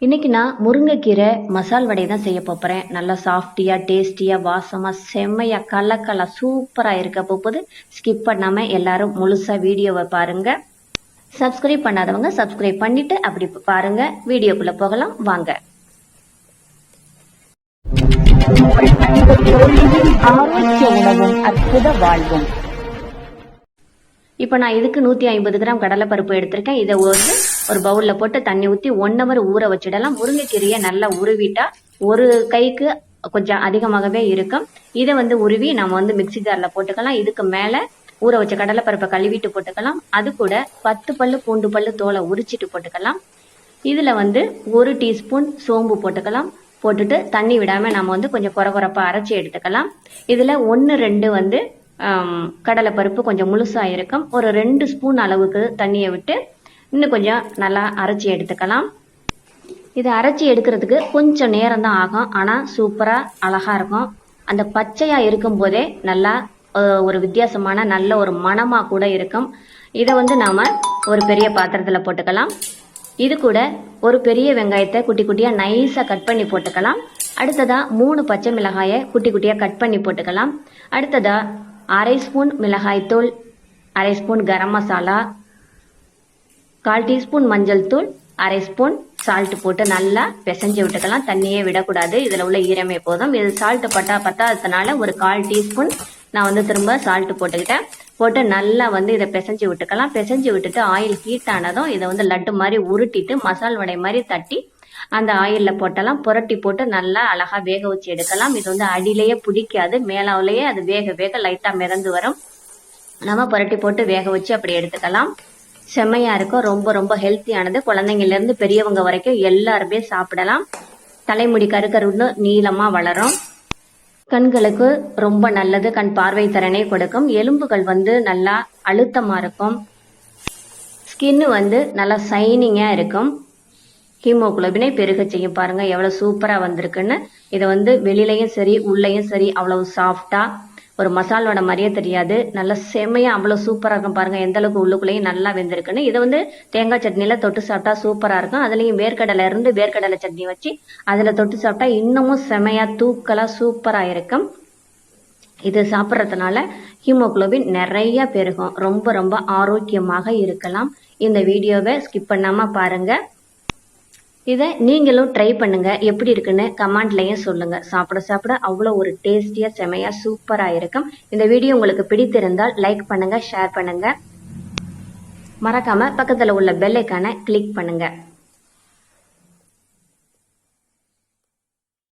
இன்னைக்கு நான் முருங்கைக்கீரை மசால் வடை தான் செய்ய போறேன். நல்லா சாஃப்டியா டேஸ்டியா வாசமா செம்மையா கலக்கலா சூப்பரா இருக்க போகுது. ஸ்கிப் பண்ணாம எல்லாரும் முழுசா வீடியோவை பாருங்க. சப்ஸ்கிரைப் பண்ணாதவங்க சப்ஸ்கிரைப் பண்ணிட்டு அப்படி பாருங்க. வீடியோக்குள்ள போகலாம் வாங்க. ஆரோக்கிய உணவும் அற்புத வாழ்வும். இப்போ நான் இதுக்கு 150 கிராம் கடலைப்பருப்பு எடுத்திருக்கேன். இதை ஒரு பவுல்ல போட்டு தண்ணி ஊற்றி 1 hour ஊற வச்சிடலாம். முருங்கைக்கீரையை நல்லா உருவிட்டா ஒரு கைக்கு கொஞ்சம் அதிகமாகவே இருக்கும். இதை உருவி நம்ம மிக்சி ஜார்ல போட்டுக்கலாம். இதுக்கு மேல ஊற வச்ச கடலைப்பருப்பை கழுவிட்டு போட்டுக்கலாம். அது கூட 10 பல்லு பூண்டு பல்லு தோலை உரிச்சிட்டு போட்டுக்கலாம். இதுல 1 டீஸ்பூன் சோம்பு போட்டுக்கலாம். போட்டுட்டு தண்ணி விடாம நம்ம கொஞ்சம் குறகுறப்பா அரைச்சி எடுத்துக்கலாம். இதுல 1-2 கடலைப்பருப்பு கொஞ்சம் முழுசா இருக்கும். ஒரு 2 ஸ்பூன் அளவுக்கு தண்ணியை விட்டு இன்னும் கொஞ்சம் நல்லா அரைச்சி எடுத்துக்கலாம். இதை அரைச்சி எடுக்கிறதுக்கு கொஞ்சம் நேரம் தான் ஆகும். ஆனா சூப்பரா அழகா இருக்கும். அந்த பச்சையா இருக்கும் போதே நல்லா ஒரு வித்தியாசமான நல்ல ஒரு மணமா கூட இருக்கும். இதை நாம ஒரு பெரிய பாத்திரத்துல போட்டுக்கலாம். இது கூட ஒரு பெரிய வெங்காயத்தை குட்டி குட்டியா நைஸா கட் பண்ணி போட்டுக்கலாம். அடுத்ததா 3 பச்சை மிளகாயை குட்டி குட்டியா கட் பண்ணி போட்டுக்கலாம். அடுத்ததா 1/2 ஸ்பூன் மிளகாய்த்தூள், 1/2 ஸ்பூன் கரம் மசாலா, 1/4 டீஸ்பூன் மஞ்சள் தூள், 1/2 ஸ்பூன் சால்ட் போட்டு நல்லா பிசைஞ்சு விட்டுக்கலாம். தண்ணியே விடக்கூடாது. இதுல உள்ள ஈரமே போதும். இது சால்ட் பத்தாததுனால ஒரு 1/4 டீஸ்பூன் நான் திரும்ப சால்ட் போட்டுக்கிட்டேன். போட்டு நல்லா இதை பிசைஞ்சு விட்டுக்கலாம். பிசைஞ்சு விட்டுட்டு ஆயில் ஹீட் ஆனதும் இதை லட்டு மாதிரி உருட்டிட்டு மசால் வடை மாதிரி தட்டி அந்த ஆயில்ல போட்டலாம். புரட்டி போட்டு நல்லா அழகா வேக வச்சு எடுக்கலாம். இது அடியிலேயே பிடிக்காது. மேலாவிலேயே அது வேக வேக லைட்டா மிதந்து வரும். நம்ம புரட்டி போட்டு வேக வச்சு அப்படி எடுத்துக்கலாம். செம்மையா இருக்கும். ரொம்ப ரொம்ப ஹெல்த்தியானது. குழந்தைங்கள்ல இருந்து பெரியவங்க வரைக்கும் எல்லாருமே சாப்பிடலாம். தலைமுடி கருக்கருன்னு நீளமா வளரும். கண்களுக்கு ரொம்ப நல்லது. கண் பார்வை திறனை கொடுக்கும். எலும்புகள் நல்லா அழுத்தமா இருக்கும். ஸ்கின்னு நல்லா சைனிங்கா இருக்கும். ஹீமோகுளோபினை பெருக செய்யும். பாருங்க எவ்வளவு சூப்பரா வந்திருக்குன்னு. இதை வெளியிலையும் சரி உள்ளேயும் சரி அவ்வளவு சாஃப்டா ஒரு மசால் வடை மாதிரியே தெரியாது. நல்லா செம்மையா அவ்வளவு சூப்பரா இருக்கும். பாருங்க எந்த அளவுக்கு உள்ளுக்குள்ளேயும் நல்லா வெந்திருக்குன்னு. இதை தேங்காய் சட்னியில தொட்டு சாப்பிட்டா சூப்பரா இருக்கும். அதுலயும் வேர்க்கடலை சட்னி வச்சு அதுல தொட்டு சாப்பிட்டா இன்னமும் செம்மையா தூக்கலா சூப்பரா இருக்கும். இது சாப்பிட்றதுனால ஹீமோகுளோபின் நிறைய பெருகும். ரொம்ப ரொம்ப ஆரோக்கியமாக இருக்கலாம். இந்த வீடியோவை ஸ்கிப் பண்ணாம பாருங்க. இதை நீங்களும் ட்ரை பண்ணுங்க. எப்படி இருக்குன்னு கமெண்ட்லயும் சொல்லுங்க. சாப்பிட சாப்பிட அவ்வளோ ஒரு டேஸ்டியா செமையா சூப்பரா இருக்கும். இந்த வீடியோ உங்களுக்கு பிடித்திருந்தால் லைக் பண்ணுங்க, ஷேர் பண்ணுங்க. மறக்காம பக்கத்துல உள்ள பெல் ஐகானை கிளிக் பண்ணுங்க.